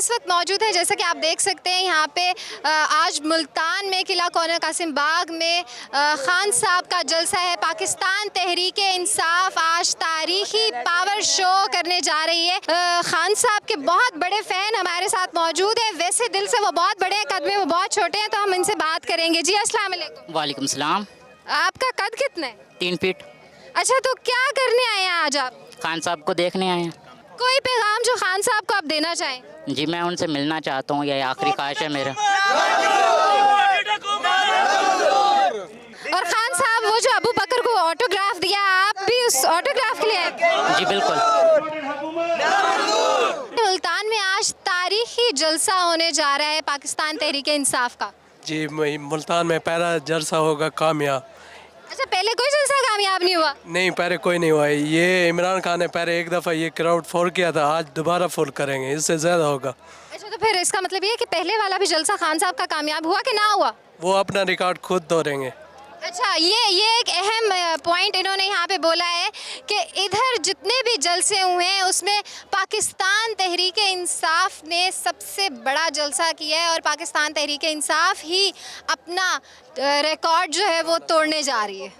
इस वक्त मौजूद है, जैसा कि आप देख सकते हैं यहाँ पे आज मुल्तान में किला कौनर कासिम बाग में खान साहब का जलसा है। पाकिस्तान तहरीक इंसाफ आज तारीखी पावर शो करने जा रही है। खान साहब के बहुत बड़े फ़ैन हमारे साथ मौजूद हैं। वैसे दिल से वो बहुत बड़े हैं, कद में वो बहुत छोटे हैं, तो हम इनसे बात करेंगे। जी अस्सलाम वालेकुम। वालेकुम सलाम। आपका कद कितना है? 3 फीट। अच्छा, तो क्या करने आए हैं आज आप? खान साहब को देखने आए हैं। कोई पैगाम जो खान साहब को आप देना चाहें? जी मैं उनसे मिलना चाहता हूँ, यह आखिरी ख्वाहिश है मेरा। और खान साहब वो जो अबू बकर को ऑटोग्राफ दिया, आप भी उस ऑटोग्राफ के लिए आए? जी बिल्कुल। मुल्तान में आज तारीखी जलसा होने जा रहा है पाकिस्तान तहरीक इंसाफ का। जी मुल्तान में पहला जलसा होगा कामयाब। अच्छा, पहले कोई जलसा कामयाब नहीं हुआ? नहीं, पहले कोई नहीं हुआ है। ये इमरान खान ने पहले एक दफ़ा ये क्राउड फुल किया था, आज दोबारा फुल करेंगे, इससे ज़्यादा होगा। अच्छा, तो फिर इसका मतलब ये है कि पहले वाला भी जलसा खान साहब का कामयाब हुआ कि ना हुआ? वो अपना रिकॉर्ड खुद तोड़ेंगे। अच्छा, ये एक अहम पॉइंट इन्होंने यहाँ पे बोला है कि इधर जितने भी जलसे हुए हैं उसमें पाकिस्तान तहरीक इंसाफ ने सबसे बड़ा जलसा किया है और पाकिस्तान तहरीक इंसाफ ही अपना रिकॉर्ड जो है वो तोड़ने जा रही है।